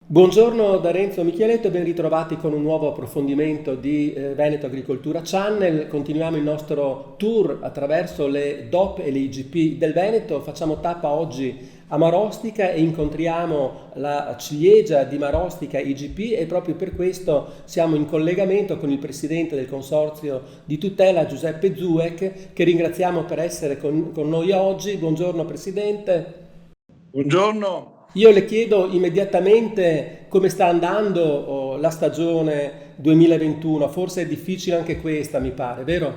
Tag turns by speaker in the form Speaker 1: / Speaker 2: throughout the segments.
Speaker 1: Buongiorno da Renzo Micheletto e ben ritrovati con un nuovo approfondimento di Veneto Agricoltura Channel. Continuiamo il nostro tour attraverso le DOP e le IGP del Veneto. Facciamo tappa oggi a Marostica e incontriamo la ciliegia di Marostica IGP e proprio per questo siamo in collegamento con il presidente del consorzio di tutela Giuseppe Zuec, che ringraziamo per essere con noi oggi. Buongiorno Presidente.
Speaker 2: Buongiorno.
Speaker 1: Io le chiedo immediatamente come sta andando la stagione 2021, forse è difficile anche questa, mi pare, vero?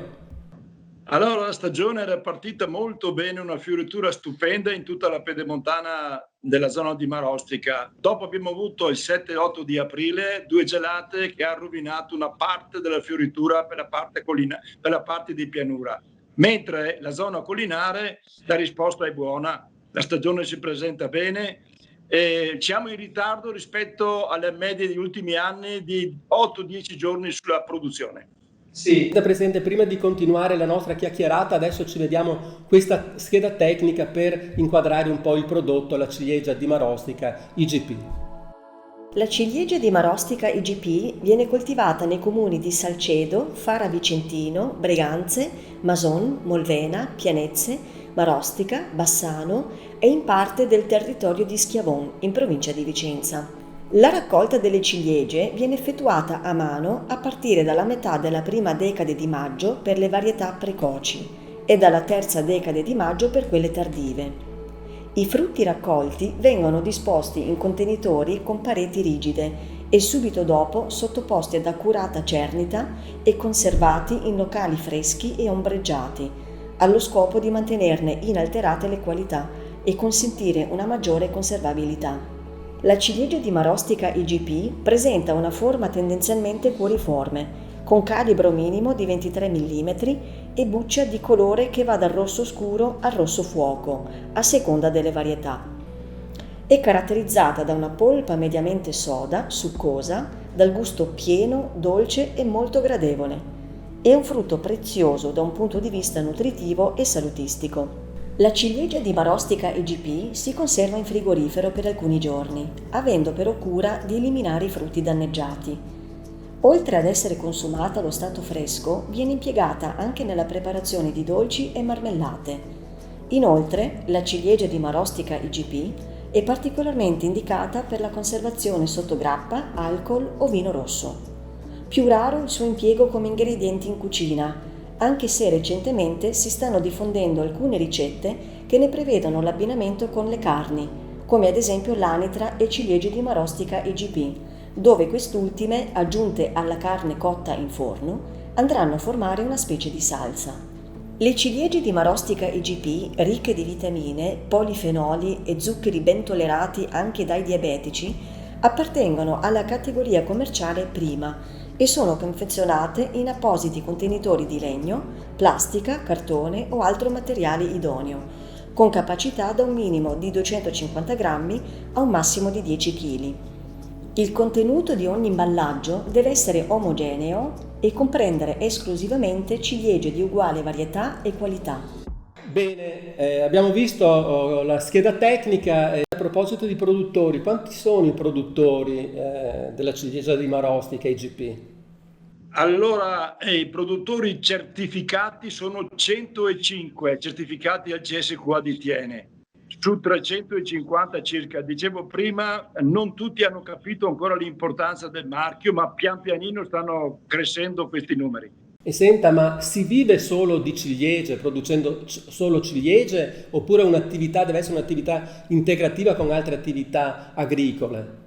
Speaker 2: Allora, la stagione era partita molto bene, una fioritura stupenda in tutta la pedemontana della zona di Marostica. Dopo abbiamo avuto il 7-8 di aprile due gelate che hanno rovinato una parte della fioritura per la parte di pianura. Mentre la zona collinare, la risposta è buona, la stagione si presenta bene. Siamo in ritardo rispetto alle medie degli ultimi anni di 8-10 giorni sulla produzione.
Speaker 1: Sì. Da Presidente, prima di continuare la nostra chiacchierata, adesso ci vediamo questa scheda tecnica per inquadrare un po' il prodotto, la ciliegia di Marostica IGP.
Speaker 3: La ciliegia di Marostica IGP viene coltivata nei comuni di Salcedo, Fara Vicentino, Breganze, Mason, Molvena, Pianezze, Marostica, Bassano e in parte del territorio di Schiavon, in provincia di Vicenza. La raccolta delle ciliegie viene effettuata a mano a partire dalla metà della prima decade di maggio per le varietà precoci e dalla terza decade di maggio per quelle tardive. I frutti raccolti vengono disposti in contenitori con pareti rigide e subito dopo sottoposti ad accurata cernita e conservati in locali freschi e ombreggiati, allo scopo di mantenerne inalterate le qualità e consentire una maggiore conservabilità. La ciliegia di Marostica IGP presenta una forma tendenzialmente cuoriforme, con calibro minimo di 23 mm e buccia di colore che va dal rosso scuro al rosso fuoco, a seconda delle varietà. È caratterizzata da una polpa mediamente soda, succosa, dal gusto pieno, dolce e molto gradevole. È un frutto prezioso da un punto di vista nutritivo e salutistico. La ciliegia di Marostica IGP si conserva in frigorifero per alcuni giorni, avendo però cura di eliminare i frutti danneggiati. Oltre ad essere consumata allo stato fresco, viene impiegata anche nella preparazione di dolci e marmellate. Inoltre, la ciliegia di Marostica IGP è particolarmente indicata per la conservazione sotto grappa, alcol o vino rosso. Più raro il suo impiego come ingredienti in cucina, anche se recentemente si stanno diffondendo alcune ricette che ne prevedono l'abbinamento con le carni, come ad esempio l'anitra e ciliegie di Marostica IGP, dove quest'ultime, aggiunte alla carne cotta in forno, andranno a formare una specie di salsa. Le ciliegie di Marostica IGP, ricche di vitamine, polifenoli e zuccheri ben tollerati anche dai diabetici, appartengono alla categoria commerciale prima e sono confezionate in appositi contenitori di legno, plastica, cartone o altro materiale idoneo, con capacità da un minimo di 250 grammi a un massimo di 10 kg. Il contenuto di ogni imballaggio deve essere omogeneo e comprendere esclusivamente ciliegie di uguale varietà e qualità.
Speaker 1: Bene, abbiamo visto la scheda tecnica. A proposito di produttori, quanti sono i produttori della ciliegia di Marostica IGP?
Speaker 2: Allora, i produttori certificati sono 105, certificati al CSQA di Tiene, su 350 circa. Dicevo prima, non tutti hanno capito ancora l'importanza del marchio, ma pian pianino stanno crescendo questi numeri.
Speaker 1: E senta, ma si vive solo di ciliegie, producendo solo ciliegie, oppure un'attività deve essere un'attività integrativa con altre attività agricole?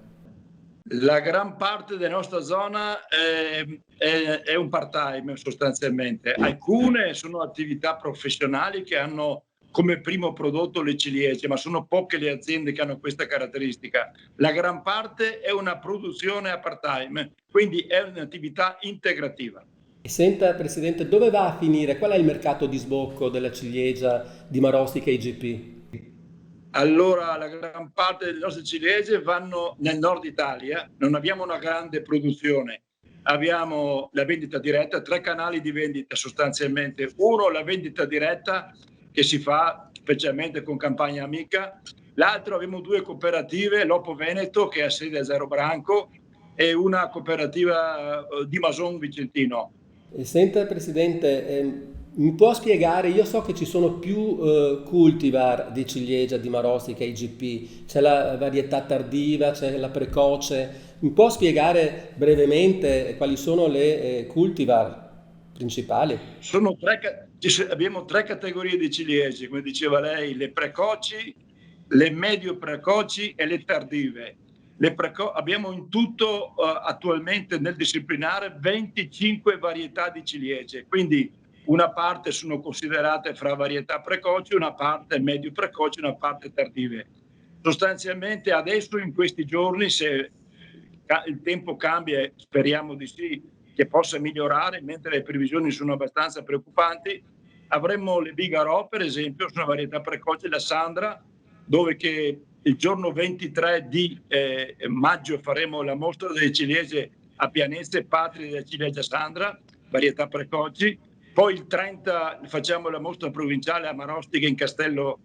Speaker 2: La gran parte della nostra zona è un part-time sostanzialmente. Alcune sono attività professionali che hanno come primo prodotto le ciliegie, ma sono poche le aziende che hanno questa caratteristica. La gran parte è una produzione a part-time, quindi è un'attività integrativa.
Speaker 1: E senta, Presidente, dove va a finire? Qual è il mercato di sbocco della ciliegia di Marostica IGP?
Speaker 2: Allora, la gran parte delle nostre ciliegie vanno nel nord Italia, non abbiamo una grande produzione, abbiamo la vendita diretta, tre canali di vendita sostanzialmente. Uno, la vendita diretta che si fa specialmente con Campagna Amica, L'altro abbiamo 2 cooperative, Lopo Veneto che ha sede a Zero Branco e una cooperativa di Mason Vicentino.
Speaker 1: Senta Presidente, mi può spiegare, io so che ci sono più cultivar di ciliegia di Marostica IGP, c'è la varietà tardiva, c'è la precoce, mi può spiegare brevemente quali sono le cultivar principali?
Speaker 2: Abbiamo 3 categorie di ciliegie, come diceva lei, le precoci, le medio precoci e le tardive. Abbiamo in tutto attualmente nel disciplinare 25 varietà di ciliegie, quindi una parte sono considerate fra varietà precoci, una parte medio precoci, una parte tardive. Sostanzialmente adesso in questi giorni, se il tempo cambia, e speriamo di sì, che possa migliorare, mentre le previsioni sono abbastanza preoccupanti, avremmo le Bigarò, per esempio, sono una varietà precoce, la Sandra, dove che il giorno 23 di maggio faremo la mostra delle ciliegie a Pianezze, patria della ciliegia Sandra, varietà precoci. Poi il 30 facciamo la mostra provinciale a Marostica in Castello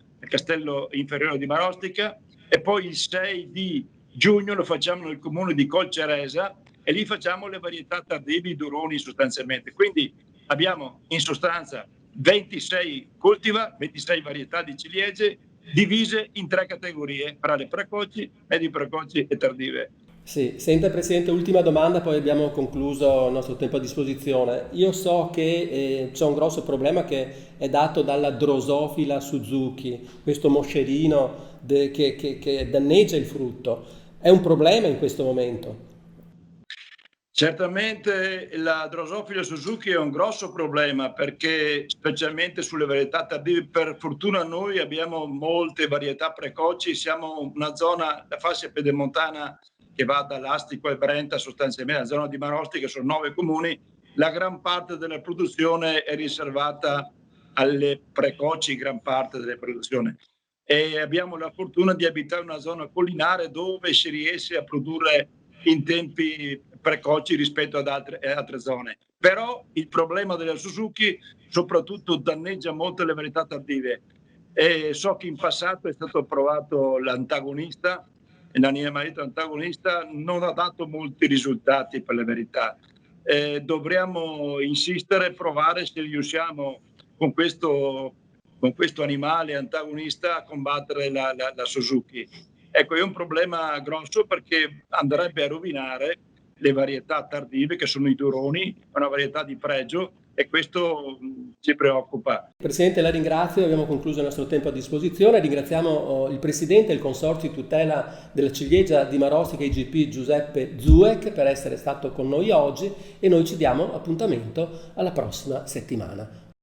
Speaker 2: Inferiore di Marostica e poi il 6 di giugno lo facciamo nel comune di Colceresa e lì facciamo le varietà tardivi duroni sostanzialmente. Quindi abbiamo in sostanza 26 cultivar, 26 varietà di ciliegie divise in 3 categorie, fra le precoci, medio precoci e tardive.
Speaker 1: Sì, senta Presidente, ultima domanda, poi abbiamo concluso il nostro tempo a disposizione. Io so che c'è un grosso problema che è dato dalla Drosophila Suzuki, questo moscerino che danneggia il frutto. È un problema in questo momento?
Speaker 2: Certamente la Drosophila Suzuki è un grosso problema perché specialmente sulle varietà tardive, per fortuna noi abbiamo molte varietà precoci, siamo una zona, la fascia pedemontana che va dall'Astico al Brenta, sostanzialmente la zona di Marostica, sono 9 comuni, la gran parte della produzione è riservata alle precoci, gran parte delle produzioni. E abbiamo la fortuna di abitare in una zona collinare dove si riesce a produrre in tempi precoci rispetto ad altre zone. Però il problema della Suzuki soprattutto danneggia molto le varietà tardive. E so che in passato è stato approvato l'antagonista, l'animalito antagonista non ha dato molti risultati per la verità. Dovremmo insistere e provare se riusciamo con questo animale antagonista a combattere la Suzuki. Ecco, è un problema grosso perché andrebbe a rovinare le varietà tardive che sono i duroni, è una varietà di pregio e questo ci preoccupa.
Speaker 1: Presidente, la ringrazio, abbiamo concluso il nostro tempo a disposizione, ringraziamo il Presidente del Consorzio di tutela della ciliegia di Marostica IGP Giuseppe Zuec per essere stato con noi oggi e noi ci diamo appuntamento alla prossima settimana.